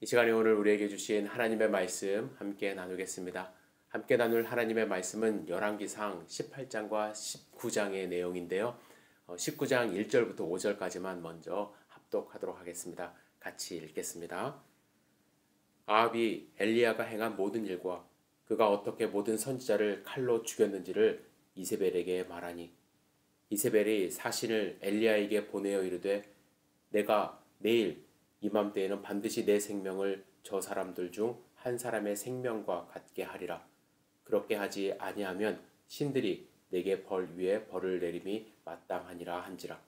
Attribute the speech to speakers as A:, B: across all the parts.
A: 이 시간에 오늘 우리에게 주신 하나님의 말씀 함께 나누겠습니다. 함께 나눌 하나님의 말씀은 열왕기상 18장과 19장의 내용인데요. 19장 1절부터 5절까지만 먼저 합독하도록 하겠습니다. 같이 읽겠습니다. 아합이 엘리야가 행한 모든 일과 그가 어떻게 모든 선지자를 칼로 죽였는지를 이세벨에게 말하니 이세벨이 사신을 엘리야에게 보내어 이르되 내가 내일 이맘때에는 반드시 내 생명을 저 사람들 중 한 사람의 생명과 같게 하리라. 그렇게 하지 아니하면 신들이 내게 벌 위에 벌을 내림이 마땅하니라 한지라.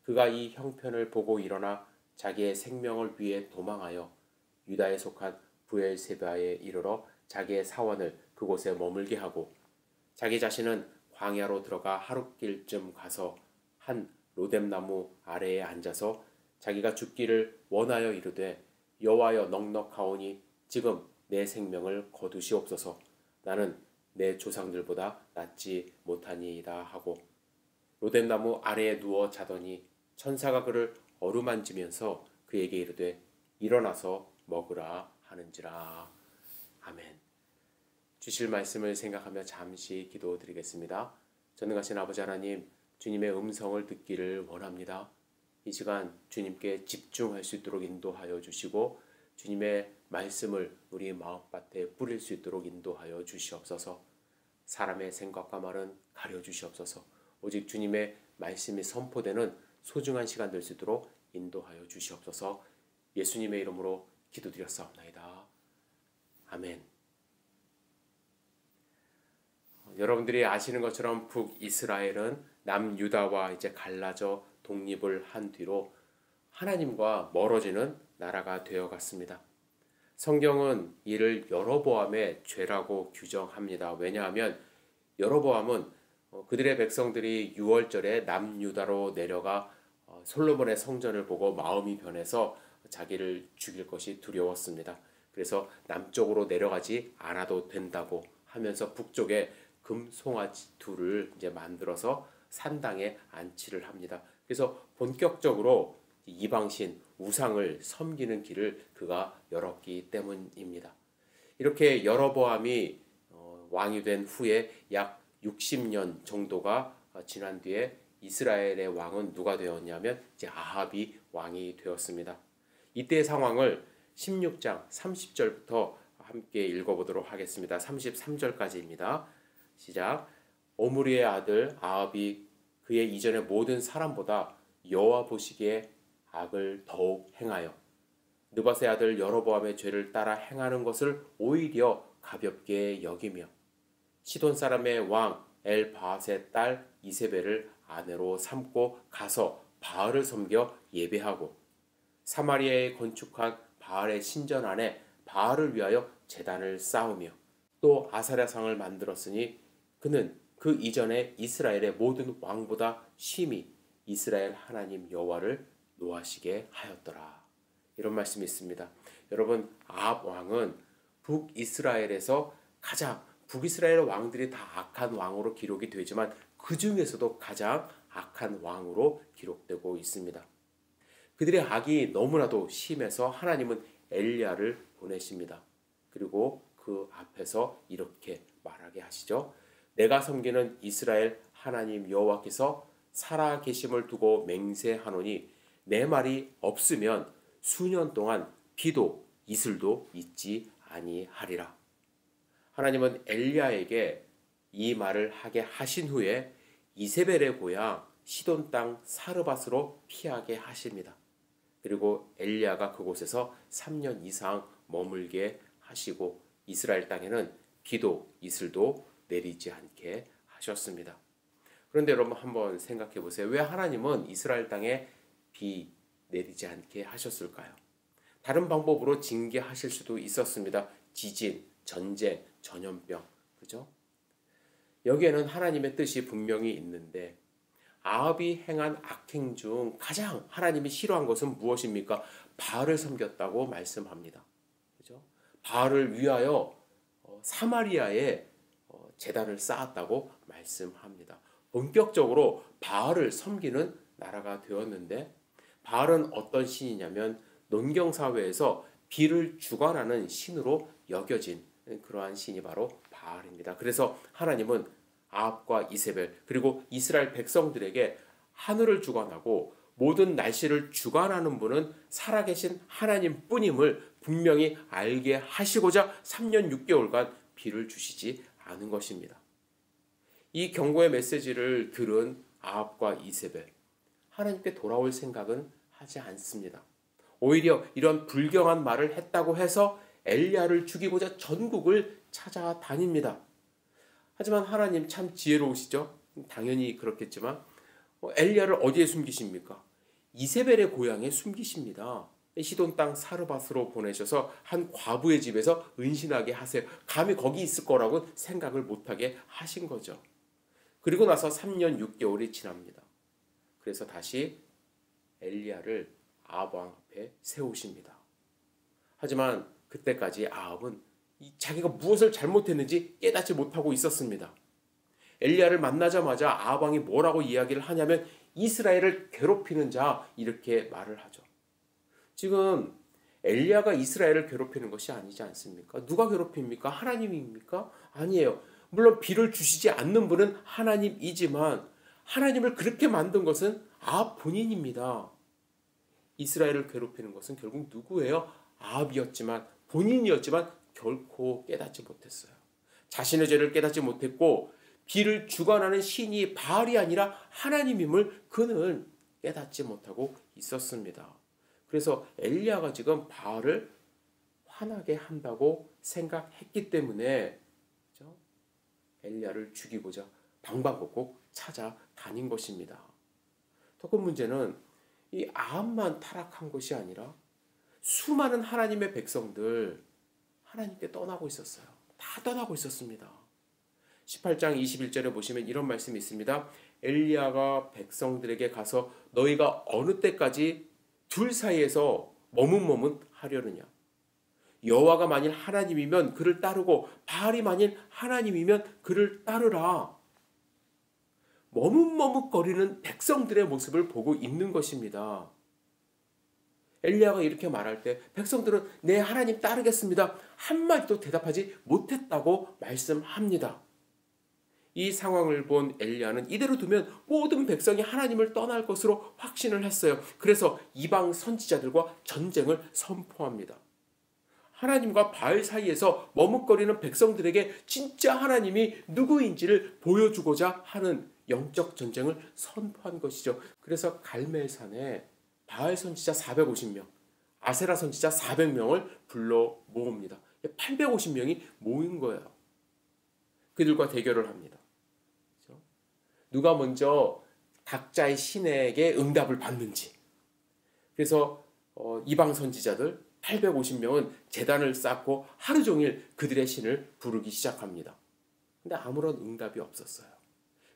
A: 그가 이 형편을 보고 일어나 자기의 생명을 위해 도망하여 유다에 속한 브엘세바에 이르러 자기의 사원을 그곳에 머물게 하고 자기 자신은 광야로 들어가 하룻길쯤 가서 한 로뎀나무 아래에 앉아서 자기가 죽기를 원하여 이르되 여호와여 넉넉하오니 지금 내 생명을 거두시옵소서. 나는 내 조상들보다 낫지 못하니이다 하고 로뎀나무 아래에 누워 자더니 천사가 그를 어루만지면서 그에게 이르되 일어나서 먹으라 하는지라. 아멘. 주실 말씀을 생각하며 잠시 기도드리겠습니다. 전능하신 아버지 하나님, 주님의 음성을 듣기를 원합니다. 이 시간 주님께 집중할 수 있도록 인도하여 주시고 주님의 말씀을 우리 마음밭에 뿌릴 수 있도록 인도하여 주시옵소서. 사람의 생각과 말은 가려 주시옵소서. 오직 주님의 말씀이 선포되는 소중한 시간 될 수 있도록 인도하여 주시옵소서. 예수님의 이름으로 기도드렸사옵나이다. 아멘. 여러분들이 아시는 것처럼 북이스라엘은 남유다와 이제 갈라져 독립을 한 뒤로 하나님과 멀어지는 나라가 되어갔습니다. 성경은 이를 여로보암의 죄라고 규정합니다. 왜냐하면 여로보암은 그들의 백성들이 6월절에 남유다로 내려가 솔로몬의 성전을 보고 마음이 변해서 자기를 죽일 것이 두려웠습니다. 그래서 남쪽으로 내려가지 않아도 된다고 하면서 북쪽에 금송아지 둘을 이제 만들어서 산당에 안치를 합니다. 그래서 본격적으로 이방신, 우상을 섬기는 길을 그가 열었기 때문입니다. 이렇게 여로보암이 왕이 된 후에 약 60년 정도가 지난 뒤에 이스라엘의 왕은 누가 되었냐면 이제 아합이 왕이 되었습니다. 이때의 상황을 16장 30절부터 함께 읽어보도록 하겠습니다. 33절까지입니다. 시작. 오므리의 아들 아합이 그의 이전의 모든 사람보다 여호와 보시기에 악을 더욱 행하여 느밧의 아들 여로보암의 죄를 따라 행하는 것을 오히려 가볍게 여기며 시돈 사람의 왕 엘바앗의 딸 이세벨을 아내로 삼고 가서 바알을 섬겨 예배하고 사마리아에 건축한 바알의 신전 안에 바알을 위하여 제단을 쌓으며 또 아사랴상을 만들었으니 그는 그 이전에 이스라엘의 모든 왕보다 심히 이스라엘 하나님 여호와를 노하시게 하였더라. 이런 말씀이 있습니다. 여러분, 아합 왕은 북이스라엘에서 가장 북이스라엘 왕들이 다 악한 왕으로 기록이 되지만 그 중에서도 가장 악한 왕으로 기록되고 있습니다. 그들의 악이 너무나도 심해서 하나님은 엘리야를 보내십니다. 그리고 그 앞에서 이렇게 말하게 하시죠. 내가 섬기는 이스라엘 하나님 여호와께서 살아 계심을 두고 맹세하노니 내 말이 없으면 수년 동안 비도 이슬도 있지 아니하리라. 하나님은 엘리야에게 이 말을 하게 하신 후에 이세벨의 고향 시돈 땅 사르밧으로 피하게 하십니다. 그리고 엘리야가 그곳에서 3년 이상 머물게 하시고 이스라엘 땅에는 비도 이슬도 내리지 않게 하셨습니다. 그런데 여러분 한번 생각해 보세요. 왜 하나님은 이스라엘 땅에 비 내리지 않게 하셨을까요? 다른 방법으로 징계하실 수도 있었습니다. 지진, 전쟁, 전염병, 그죠? 여기에는 하나님의 뜻이 분명히 있는데 아합이 행한 악행 중 가장 하나님이 싫어한 것은 무엇입니까? 바알을 섬겼다고 말씀합니다. 그죠? 바알을 위하여 사마리아에 제단을 쌓았다고 말씀합니다. 본격적으로 바알을 섬기는 나라가 되었는데 바알은 어떤 신이냐면 논경사회에서 비를 주관하는 신으로 여겨진 그러한 신이 바로 바알입니다. 그래서 하나님은 아합과 이세벨 그리고 이스라엘 백성들에게 하늘을 주관하고 모든 날씨를 주관하는 분은 살아계신 하나님뿐임을 분명히 알게 하시고자 3년 6개월간 비를 주시지 않은 것입니다. 이 경고의 메시지를 들은 아합과 이세벨, 하나님께 돌아올 생각은 하지 않습니다. 오히려 이런 불경한 말을 했다고 해서 엘리야를 죽이고자 전국을 찾아다닙니다. 하지만 하나님 참 지혜로우시죠? 당연히 그렇겠지만 엘리야를 어디에 숨기십니까? 이세벨의 고향에 숨기십니다. 시돈 땅 사르밧으로 보내셔서 한 과부의 집에서 은신하게 하세요. 감히 거기 있을 거라고 생각을 못하게 하신 거죠. 그리고 나서 3년 6개월이 지납니다. 그래서 다시 엘리야를 아합 왕 앞에 세우십니다. 하지만 그때까지 아합은 자기가 무엇을 잘못했는지 깨닫지 못하고 있었습니다. 엘리야를 만나자마자 아합 왕이 뭐라고 이야기를 하냐면 이스라엘을 괴롭히는 자 이렇게 말을 하죠. 지금 엘리야가 이스라엘을 괴롭히는 것이 아니지 않습니까? 누가 괴롭힙니까? 하나님입니까? 아니에요. 물론 비를 주시지 않는 분은 하나님이지만 하나님을 그렇게 만든 것은 아합 본인입니다. 이스라엘을 괴롭히는 것은 결국 누구예요? 아합이었지만 본인이었지만 결코 깨닫지 못했어요. 자신의 죄를 깨닫지 못했고 비를 주관하는 신이 바알이 아니라 하나님임을 그는 깨닫지 못하고 있었습니다. 그래서 엘리야가 지금 바알을 화나게 한다고 생각했기 때문에 엘리야를 죽이고자 방방곡곡 찾아다닌 것입니다. 더 큰 문제는 이 아합만 타락한 것이 아니라 수많은 하나님의 백성들 하나님께 떠나고 있었어요. 다 떠나고 있었습니다. 18장 21절에 보시면 이런 말씀이 있습니다. 엘리야가 백성들에게 가서 너희가 어느 때까지 둘 사이에서 머뭇머뭇 하려느냐. 여호와가 만일 하나님이면 그를 따르고 바알이 만일 하나님이면 그를 따르라. 머뭇머뭇거리는 백성들의 모습을 보고 있는 것입니다. 엘리야가 이렇게 말할 때 백성들은 네 하나님 따르겠습니다. 한마디도 대답하지 못했다고 말씀합니다. 이 상황을 본 엘리야는 이대로 두면 모든 백성이 하나님을 떠날 것으로 확신을 했어요. 그래서 이방 선지자들과 전쟁을 선포합니다. 하나님과 바알 사이에서 머뭇거리는 백성들에게 진짜 하나님이 누구인지를 보여주고자 하는 영적 전쟁을 선포한 것이죠. 그래서 갈멜산에 바알 선지자 450명, 아세라 선지자 400명을 불러 모읍니다. 850명이 모인 거예요. 그들과 대결을 합니다. 누가 먼저 각자의 신에게 응답을 받는지. 그래서 이방 선지자들 850명은 제단을 쌓고 하루 종일 그들의 신을 부르기 시작합니다. 근데 아무런 응답이 없었어요.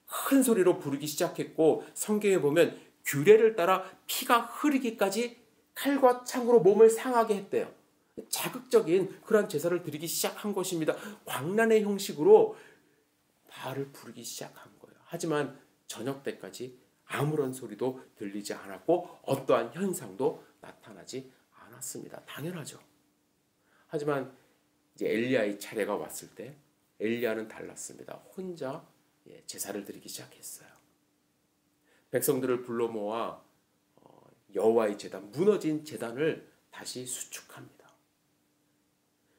A: 큰 소리로 부르기 시작했고 성경에 보면 규례를 따라 피가 흐르기까지 칼과 창으로 몸을 상하게 했대요. 자극적인 그런 제사를 드리기 시작한 것입니다. 광란의 형식으로 바알을 부르기 시작한 거예요. 하지만 저녁 때까지 아무런 소리도 들리지 않았고 어떠한 현상도 나타나지 않았습니다. 당연하죠. 하지만 이제 엘리야의 차례가 왔을 때 엘리야는 달랐습니다. 혼자 제사를 드리기 시작했어요. 백성들을 불러 모아 여호와의 제단, 무너진 제단을 다시 수축합니다.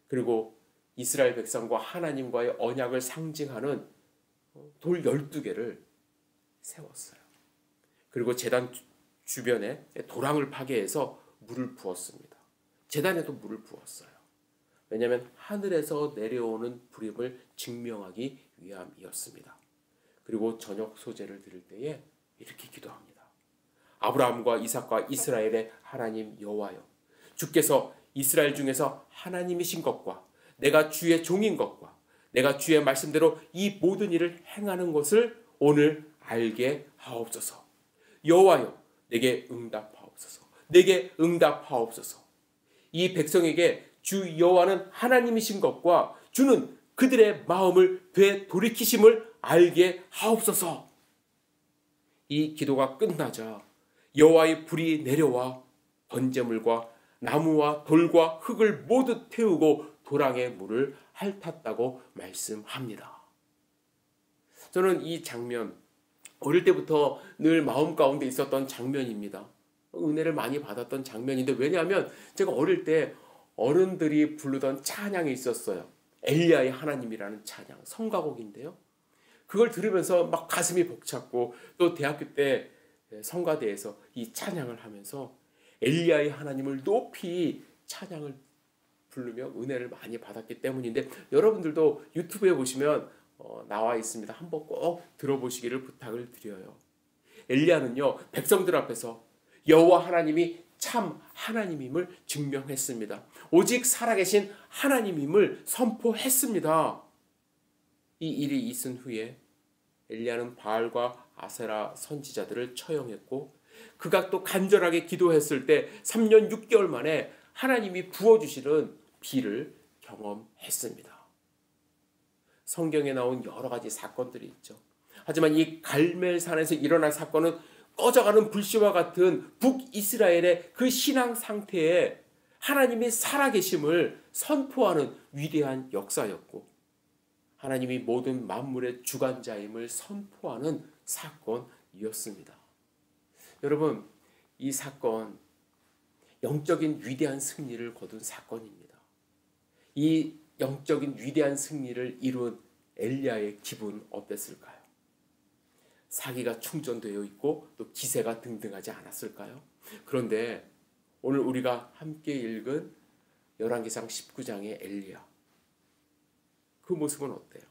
A: 그리고 이스라엘 백성과 하나님과의 언약을 상징하는 돌 12개를 세웠어요. 그리고 제단 주변에 도랑을 파괴해서 물을 부었습니다. 제단에도 물을 부었어요. 왜냐하면 하늘에서 내려오는 불임을 증명하기 위함이었습니다. 그리고 저녁 소제를 드릴 때에 이렇게 기도합니다. 아브라함과 이삭과 이스라엘의 하나님 여호와여, 주께서 이스라엘 중에서 하나님이신 것과 내가 주의 종인 것과 내가 주의 말씀대로 이 모든 일을 행하는 것을 오늘 알게 하옵소서. 여호와여, 내게 응답하옵소서. 내게 응답하옵소서. 이 백성에게 주 여호와는 하나님이신 것과 주는 그들의 마음을 되돌이키심을 알게 하옵소서. 이 기도가 끝나자 여호와의 불이 내려와 번제물과 나무와 돌과 흙을 모두 태우고 도랑의 물을 핥았다고 말씀합니다. 저는 이 장면, 어릴 때부터 늘 마음 가운데 있었던 장면입니다. 은혜를 많이 받았던 장면인데, 왜냐하면 제가 어릴 때 어른들이 부르던 찬양이 있었어요. 엘리야의 하나님이라는 찬양, 성가곡인데요. 그걸 들으면서 막 가슴이 벅찼고, 또 대학교 때 성가대에서 이 찬양을 하면서 엘리야의 하나님을 높이 찬양을 부르며 은혜를 많이 받았기 때문인데, 여러분들도 유튜브에 보시면 나와 있습니다. 한번 꼭 들어보시기를 부탁을 드려요. 엘리야는요, 백성들 앞에서 여호와 하나님이 참 하나님임을 증명했습니다. 오직 살아계신 하나님임을 선포했습니다. 이 일이 있은 후에 엘리야는 바알과 아세라 선지자들을 처형했고, 그가 또 간절하게 기도했을 때 3년 6개월 만에 하나님이 부어주시는 비를 경험했습니다. 성경에 나온 여러 가지 사건들이 있죠. 하지만 이 갈멜산에서 일어난 사건은 꺼져가는 불씨와 같은 북이스라엘의 그 신앙 상태에 하나님이 살아계심을 선포하는 위대한 역사였고, 하나님이 모든 만물의 주관자임을 선포하는 사건이었습니다. 여러분, 이 사건, 영적인 위대한 승리를 거둔 사건입니다. 이 영적인 위대한 승리를 이룬 엘리야의 기분 어땠을까요? 사기가 충전되어 있고 또 기세가 등등하지 않았을까요? 그런데 오늘 우리가 함께 읽은 열왕기상 19장의 엘리야, 그 모습은 어때요?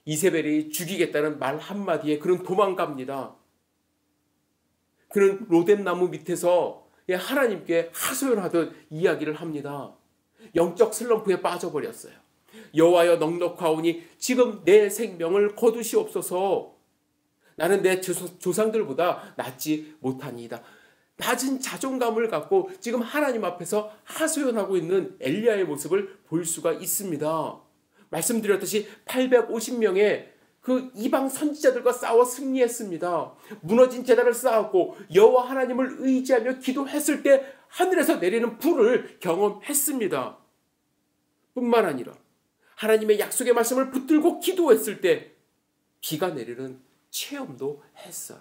A: 이세벨이 죽이겠다는 말 한마디에 그는 도망갑니다. 그는 로뎀나무 밑에서 하나님께 하소연하듯 이야기를 합니다. 영적 슬럼프에 빠져버렸어요. 여호와여, 넉넉하오니 지금 내 생명을 거두시옵소서. 나는 내 조상들보다 낫지 못하니이다. 낮은 자존감을 갖고 지금 하나님 앞에서 하소연하고 있는 엘리야의 모습을 볼 수가 있습니다. 말씀드렸듯이 850명의 그 이방 선지자들과 싸워 승리했습니다. 무너진 제단을 쌓았고 여호와 하나님을 의지하며 기도했을 때 하늘에서 내리는 불을 경험했습니다. 뿐만 아니라 하나님의 약속의 말씀을 붙들고 기도했을 때 비가 내리는 체험도 했어요.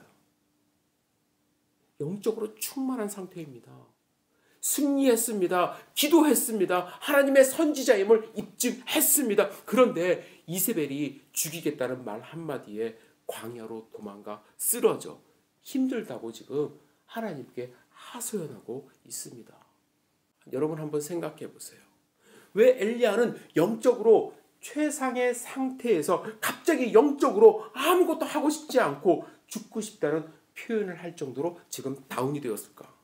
A: 영적으로 충만한 상태입니다. 승리했습니다. 기도했습니다. 하나님의 선지자임을 입증했습니다. 그런데 이세벨이 죽이겠다는 말 한마디에 광야로 도망가 쓰러져 힘들다고 지금 하나님께 하소연하고 있습니다. 여러분 한번 생각해 보세요. 왜 엘리야는 영적으로 최상의 상태에서 갑자기 영적으로 아무것도 하고 싶지 않고 죽고 싶다는 표현을 할 정도로 지금 다운이 되었을까?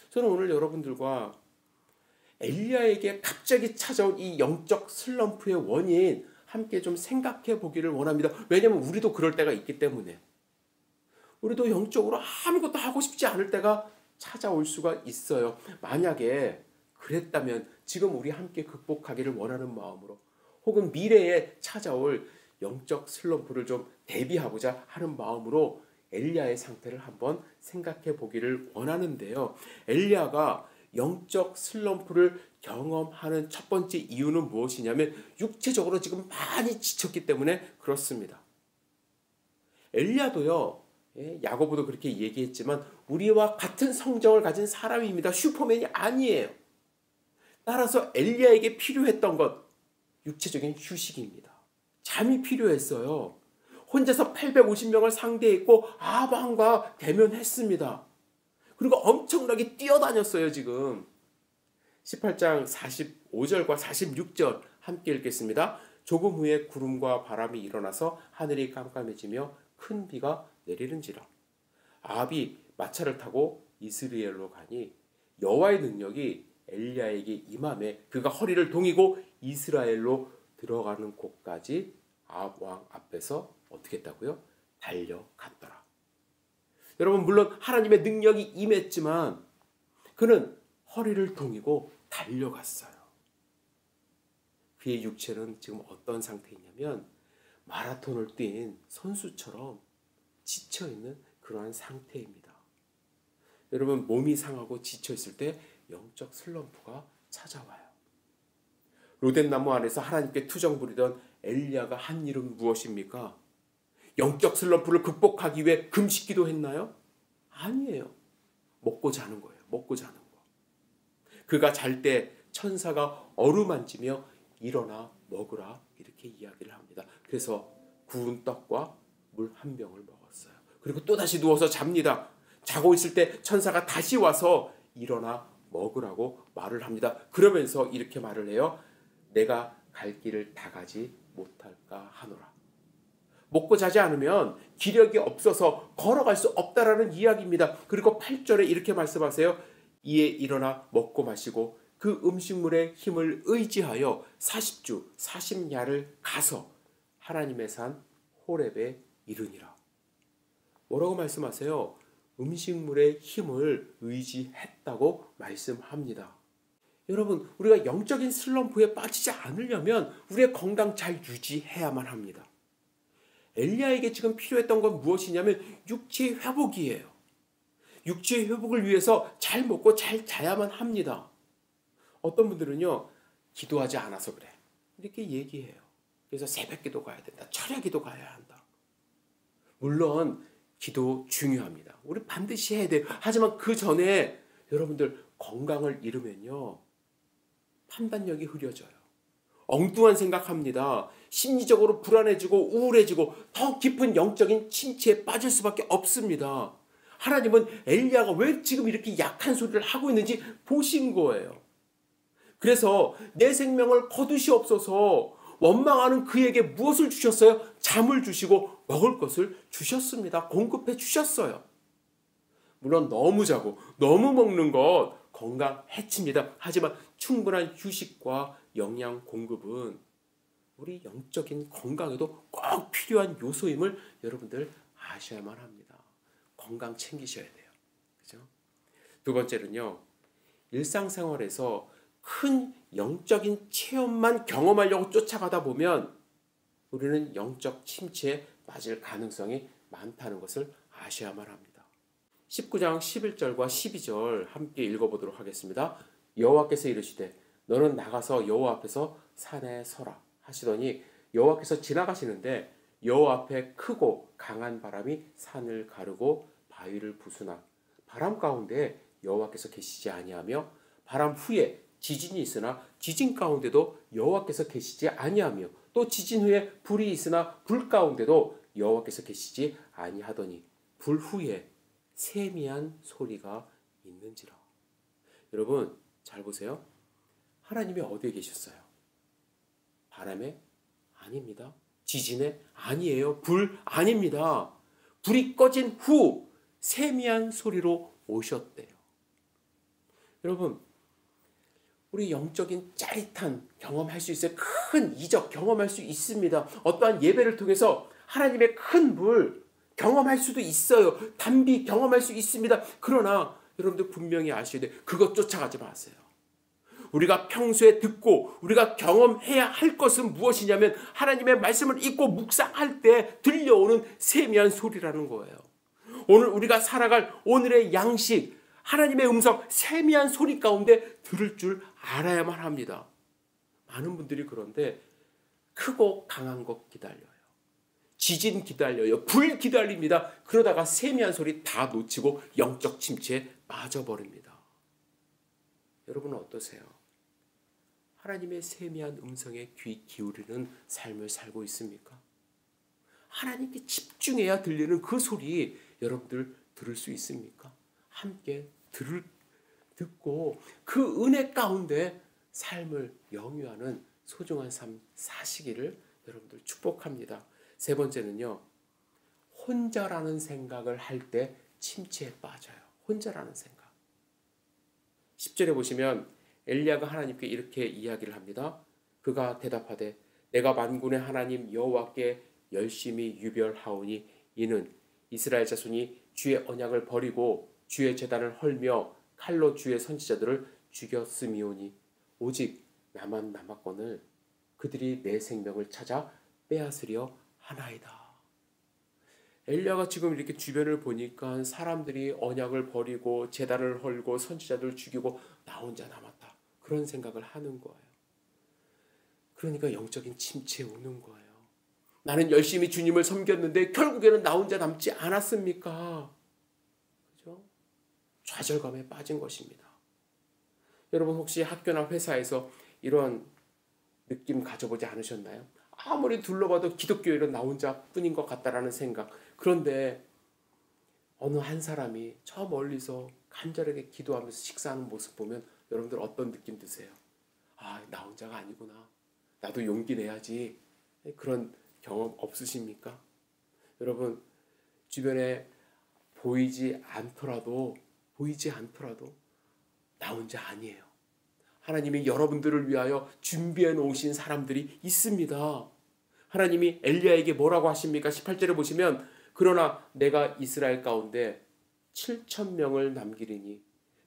A: 저는 오늘 여러분들과 엘리야에게 갑자기 찾아온 이 영적 슬럼프의 원인 함께 좀 생각해 보기를 원합니다. 왜냐하면 우리도 그럴 때가 있기 때문에. 우리도 영적으로 아무것도 하고 싶지 않을 때가 찾아올 수가 있어요. 만약에 그랬다면 지금 우리 함께 극복하기를 원하는 마음으로, 혹은 미래에 찾아올 영적 슬럼프를 좀 대비하고자 하는 마음으로 엘리야의 상태를 한번 생각해 보기를 원하는데요. 엘리야가 영적 슬럼프를 경험하는 첫 번째 이유는 무엇이냐면 육체적으로 지금 많이 지쳤기 때문에 그렇습니다. 엘리야도요, 야고보도 그렇게 얘기했지만 우리와 같은 성정을 가진 사람입니다. 슈퍼맨이 아니에요. 따라서 엘리야에게 필요했던 것, 육체적인 휴식입니다. 잠이 필요했어요. 혼자서 850명을 상대했고 아방과 대면했습니다. 그리고 엄청나게 뛰어다녔어요. 지금 18장 45절과 46절 함께 읽겠습니다. 조금 후에 구름과 바람이 일어나서 하늘이 깜깜해지며 큰 비가 내리는지라. 아합이 마차를 타고 이스라엘로 가니 여호와의 능력이 엘리야에게 임함에 그가 허리를 동이고 이스라엘로 들어가는 곳까지 아합 왕 앞에서 어떻게 했다고요? 달려갔더라. 여러분, 물론 하나님의 능력이 임했지만 그는 허리를 동이고 달려갔어요. 그의 육체는 지금 어떤 상태이냐면 마라톤을 뛴 선수처럼 지쳐있는 그러한 상태입니다. 여러분 몸이 상하고 지쳐있을 때 영적 슬럼프가 찾아와요. 로뎀나무 안에서 하나님께 투정 부리던 엘리야가 한 일은 무엇입니까? 영적 슬럼프를 극복하기 위해 금식기도 했나요? 아니에요. 먹고 자는 거예요. 먹고 자는 거. 그가 잘 때 천사가 어루만지며 일어나 먹으라 이렇게 이야기를 합니다. 그래서 구운 떡과 물 한 병을 먹었어요. 그리고 또다시 누워서 잡니다. 자고 있을 때 천사가 다시 와서 일어나 먹으라고 말을 합니다. 그러면서 이렇게 말을 해요. 내가 갈 길을 다 가지 못할까 하노라. 먹고 자지 않으면 기력이 없어서 걸어갈 수 없다라는 이야기입니다. 그리고 8절에 이렇게 말씀하세요. 이에 일어나 먹고 마시고 그 음식물의 힘을 의지하여 40주 40야를 가서 하나님의 산 호렙에 이르니라. 뭐라고 말씀하세요? 음식물의 힘을 의지했다고 말씀합니다. 여러분, 우리가 영적인 슬럼프에 빠지지 않으려면 우리의 건강 잘 유지해야만 합니다. 엘리야에게 지금 필요했던 건 무엇이냐면 육체의 회복이에요. 육체의 회복을 위해서 잘 먹고 잘 자야만 합니다. 어떤 분들은요, 기도하지 않아서 그래. 이렇게 얘기해요. 그래서 새벽기도 가야 된다. 철야기도 가야 한다. 물론 기도 중요합니다. 우리 반드시 해야 돼요. 하지만 그 전에 여러분들 건강을 잃으면요, 판단력이 흐려져요. 엉뚱한 생각합니다. 심리적으로 불안해지고 우울해지고 더 깊은 영적인 침체에 빠질 수밖에 없습니다. 하나님은 엘리야가 왜 지금 이렇게 약한 소리를 하고 있는지 보신 거예요. 그래서 내 생명을 거두시옵소서 원망하는 그에게 무엇을 주셨어요? 잠을 주시고 먹을 것을 주셨습니다. 공급해 주셨어요. 물론 너무 자고 너무 먹는 것 건강 해칩니다. 하지만 충분한 휴식과 영양 공급은 우리 영적인 건강에도 꼭 필요한 요소임을 여러분들 아셔야만 합니다. 건강 챙기셔야 돼요. 그죠? 두 번째는요. 일상생활에서 큰 영적인 체험만 경험하려고 쫓아가다 보면 우리는 영적 침체에 빠질 가능성이 많다는 것을 아셔야만 합니다. 19장 11절과 12절 함께 읽어보도록 하겠습니다. 여호와께서 이르시되 너는 나가서 여호와 앞에서 산에 서라 하시더니 여호와께서 지나가시는데 여호와 앞에 크고 강한 바람이 산을 가르고 바위를 부수나 바람 가운데 여호와께서 계시지 아니하며 바람 후에 지진이 있으나 지진 가운데도 여호와께서 계시지 아니하며 또 지진 후에 불이 있으나 불 가운데도 여호와께서 계시지 아니하더니 불 후에 세미한 소리가 있는지라. 여러분 잘 보세요. 하나님이 어디에 계셨어요? 바람에? 아닙니다. 지진에? 아니에요. 불? 아닙니다. 불이 꺼진 후 세미한 소리로 오셨대요. 여러분 우리 영적인 짜릿한 경험할 수 있어요. 큰 이적 경험할 수 있습니다. 어떠한 예배를 통해서 하나님의 큰 불 경험할 수도 있어요. 단비 경험할 수 있습니다. 그러나 여러분들 분명히 아셔야 돼요. 그것 쫓아가지 마세요. 우리가 평소에 듣고 우리가 경험해야 할 것은 무엇이냐면 하나님의 말씀을 읽고 묵상할 때 들려오는 세미한 소리라는 거예요. 오늘 우리가 살아갈 오늘의 양식 하나님의 음성 세미한 소리 가운데 들을 줄 알아야만 합니다. 많은 분들이 그런데 크고 강한 것 기다려요. 지진 기다려요. 불 기다립니다. 그러다가 세미한 소리 다 놓치고 영적 침체에 빠져버립니다. 여러분은 어떠세요? 하나님의 세미한 음성에 귀 기울이는 삶을 살고 있습니까? 하나님께 집중해야 들리는 그 소리 여러분들 들을 수 있습니까? 함께 듣고 그 은혜 가운데 삶을 영유하는 소중한 삶 사시기를 여러분들 축복합니다. 세 번째는요. 혼자라는 생각을 할 때 침체에 빠져요. 혼자라는 생각. 10절에 보시면 엘리야가 하나님께 이렇게 이야기를 합니다. 그가 대답하되 내가 만군의 하나님 여호와께 열심히 유별하오니 이는 이스라엘 자손이 주의 언약을 버리고 주의 제단을 헐며 칼로 주의 선지자들을 죽였음이오니 오직 나만 남았거늘 그들이 내 생명을 찾아 빼앗으려 하나이다. 엘리야가 지금 이렇게 주변을 보니까 사람들이 언약을 버리고 제단을 헐고 선지자들 죽이고 나 혼자 남았다. 그런 생각을 하는 거예요. 그러니까 영적인 침체에 오는 거예요. 나는 열심히 주님을 섬겼는데 결국에는 나 혼자 남지 않았습니까? 그죠? 좌절감에 빠진 것입니다. 여러분 혹시 학교나 회사에서 이런 느낌 가져보지 않으셨나요? 아무리 둘러봐도 기독교인은 나 혼자뿐인 것 같다라는 생각. 그런데 어느 한 사람이 저 멀리서 간절하게 기도하면서 식사하는 모습 보면 여러분들 어떤 느낌 드세요? 아, 나 혼자가 아니구나. 나도 용기 내야지. 그런 경험 없으십니까? 여러분 주변에 보이지 않더라도 나 혼자 아니에요. 하나님이 여러분들을 위하여 준비해 놓으신 사람들이 있습니다. 하나님이 엘리야에게 뭐라고 하십니까? 18절에 보시면 그러나 내가 이스라엘 가운데 7,000명을 남기리니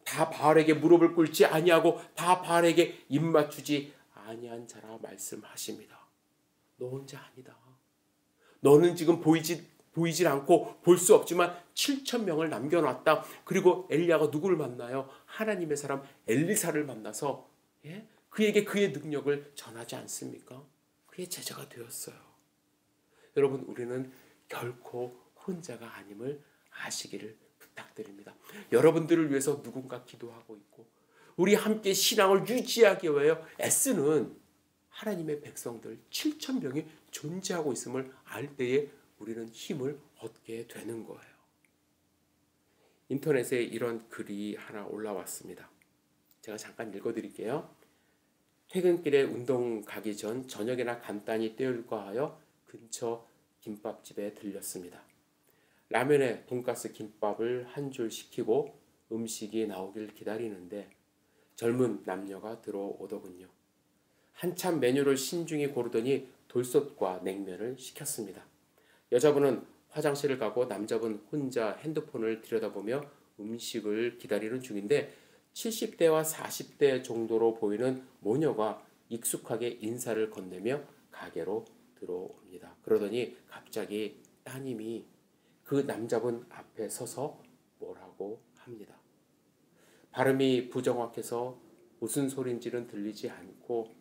A: 다 바알에게 무릎을 꿇지 아니하고 다 바알에게 입맞추지 아니한 자라 말씀하십니다. 너 혼자 아니다. 너는 지금 보이질 않고 볼 수 없지만 7,000명을 남겨놨다. 그리고 엘리야가 누구를 만나요? 하나님의 사람 엘리사를 만나서 그에게 그의 능력을 전하지 않습니까? 그의 제자가 되었어요. 여러분 우리는 결코 혼자가 아님을 아시기를 부탁드립니다. 여러분들을 위해서 누군가 기도하고 있고 우리 함께 신앙을 유지하기 위하여 애쓰는 하나님의 백성들 7,000명이 존재하고 있음을 알 때에 우리는 힘을 얻게 되는 거예요. 인터넷에 이런 글이 하나 올라왔습니다. 제가 잠깐 읽어드릴게요. 퇴근길에 운동 가기 전 저녁이나 간단히 때울까 하여 근처 김밥집에 들렸습니다. 라면에 돈가스 김밥을 한 줄 시키고 음식이 나오길 기다리는데 젊은 남녀가 들어오더군요. 한참 메뉴를 신중히 고르더니 돌솥과 냉면을 시켰습니다. 여자분은 화장실을 가고 남자분 혼자 핸드폰을 들여다보며 음식을 기다리는 중인데 70대와 40대 정도로 보이는 모녀가 익숙하게 인사를 건네며 가게로 들어옵니다. 그러더니 갑자기 따님이 그 남자분 앞에 서서 뭐라고 합니다. 발음이 부정확해서 무슨 소린지는 들리지 않고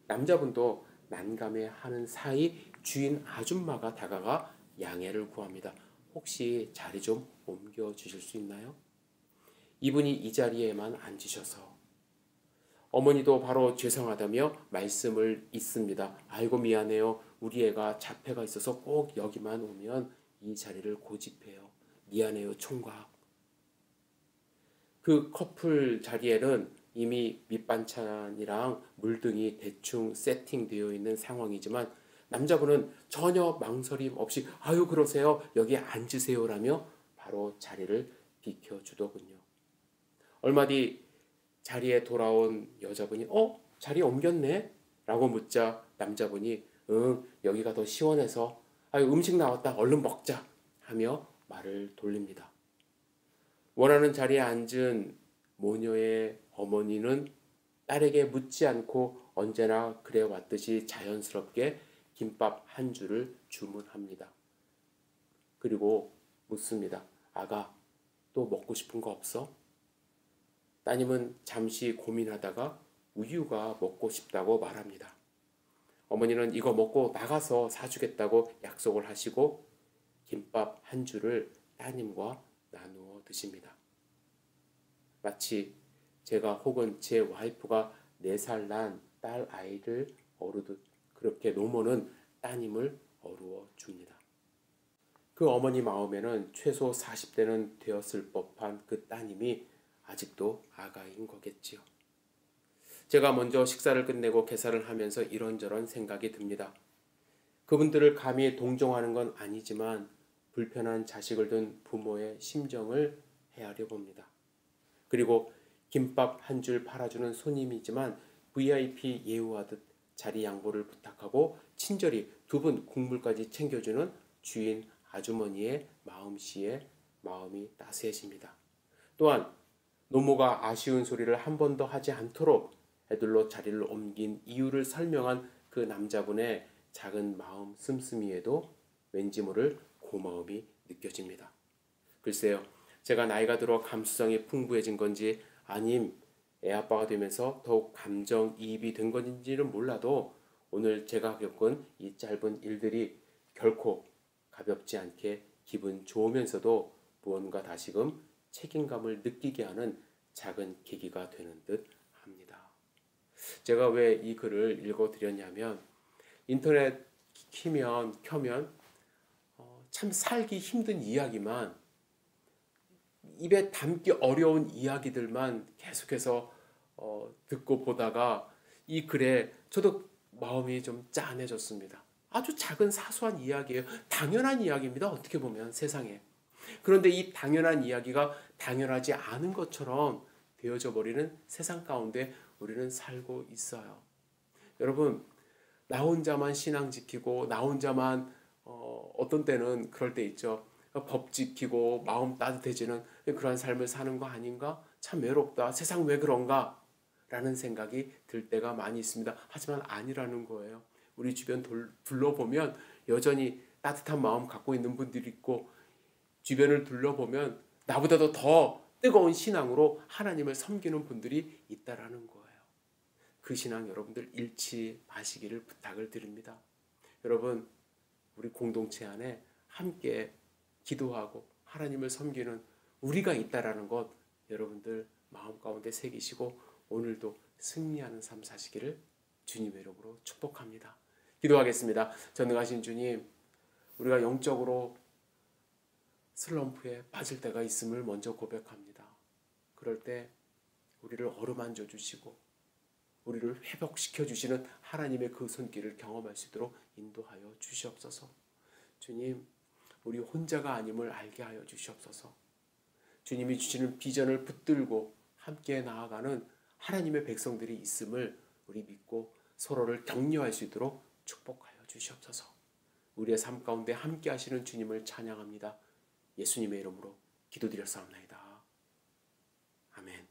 A: 남자분도 난감해하는 사이 주인 아줌마가 다가가 양해를 구합니다. 혹시 자리 좀 옮겨주실 수 있나요? 이분이 이 자리에만 앉으셔서 어머니도 바로 죄송하다며 말씀을 잇습니다. 아이고 미안해요. 우리 애가 자폐가 있어서 꼭 여기만 오면 이 자리를 고집해요. 미안해요 총각. 그 커플 자리에는 이미 밑반찬이랑 물등이 대충 세팅되어 있는 상황이지만 남자분은 전혀 망설임 없이 아유 그러세요. 여기 앉으세요라며 바로 자리를 비켜주더군요. 얼마 뒤 자리에 돌아온 여자분이 자리 옮겼네? 라고 묻자 남자분이 응 여기가 더 시원해서 아유 음식 나왔다 얼른 먹자 하며 말을 돌립니다. 원하는 자리에 앉은 모녀의 어머니는 딸에게 묻지 않고 언제나 그래왔듯이 자연스럽게 김밥 한 줄을 주문합니다. 그리고 묻습니다. 아가 또 먹고 싶은 거 없어? 따님은 잠시 고민하다가 우유가 먹고 싶다고 말합니다. 어머니는 이거 먹고 나가서 사주겠다고 약속을 하시고 김밥 한 줄을 따님과 나누어 드십니다. 마치 제가 혹은 제 와이프가 4살 난 딸 아이를 어루듯 그렇게 노모는 따님을 어루어 줍니다. 그 어머니 마음에는 최소 40대는 되었을 법한 그 따님이 아직도 아가인 거겠지요. 제가 먼저 식사를 끝내고 계산을 하면서 이런저런 생각이 듭니다. 그분들을 감히 동정하는 건 아니지만 불편한 자식을 둔 부모의 심정을 헤아려 봅니다. 그리고 김밥 한 줄 팔아주는 손님이지만 VIP 예우하듯 자리 양보를 부탁하고 친절히 2분 국물까지 챙겨주는 주인 아주머니의 마음씨에 마음이 따스해집니다. 또한 노모가 아쉬운 소리를 한 번 더 하지 않도록 애들로 자리를 옮긴 이유를 설명한 그 남자분의 작은 마음 씀씀이에도 왠지 모를 고마움이 느껴집니다. 글쎄요, 제가 나이가 들어 감수성이 풍부해진 건지 아님 애아빠가 되면서 더욱 감정이입이 된 건지는 몰라도 오늘 제가 겪은 이 짧은 일들이 결코 가볍지 않게 기분 좋으면서도 무언가 다시금 책임감을 느끼게 하는 작은 계기가 되는 듯 합니다. 제가 왜 이 글을 읽어드렸냐면 인터넷 켜면 참 살기 힘든 이야기만 입에 담기 어려운 이야기들만 계속해서 듣고 보다가 이 글에 저도 마음이 좀 짠해졌습니다. 아주 작은 사소한 이야기예요. 당연한 이야기입니다. 어떻게 보면 세상에. 그런데 이 당연한 이야기가 당연하지 않은 것처럼 되어져 버리는 세상 가운데 우리는 살고 있어요. 여러분, 나 혼자만 신앙 지키고 나 혼자만 어떤 때는 그럴 때 있죠. 법 지키고 마음 따뜻해지는 그러한 삶을 사는 거 아닌가? 참 외롭다. 세상 왜 그런가? 라는 생각이 들 때가 많이 있습니다. 하지만 아니라는 거예요. 우리 주변 둘러보면 여전히 따뜻한 마음 갖고 있는 분들이 있고 주변을 둘러보면 나보다도 더 뜨거운 신앙으로 하나님을 섬기는 분들이 있다라는 거예요. 그 신앙 여러분들 잃지 마시기를 부탁을 드립니다. 여러분, 우리 공동체 안에 함께 기도하고 하나님을 섬기는 우리가 있다라는 것 여러분들 마음 가운데 새기시고 오늘도 승리하는 삶 사시기를 주님의 이름으로 축복합니다. 기도하겠습니다. 전능하신 주님, 우리가 영적으로 슬럼프에 빠질 때가 있음을 먼저 고백합니다. 그럴 때 우리를 어루만져 주시고 우리를 회복시켜 주시는 하나님의 그 손길을 경험할 수 있도록 인도하여 주시옵소서. 주님, 우리 혼자가 아님을 알게 하여 주시옵소서. 주님이 주시는 비전을 붙들고 함께 나아가는 하나님의 백성들이 있음을 우리 믿고 서로를 격려할 수 있도록 축복하여 주시옵소서. 우리의 삶 가운데 함께 하시는 주님을 찬양합니다. 예수님의 이름으로 기도드렸사옵나이다. 아멘.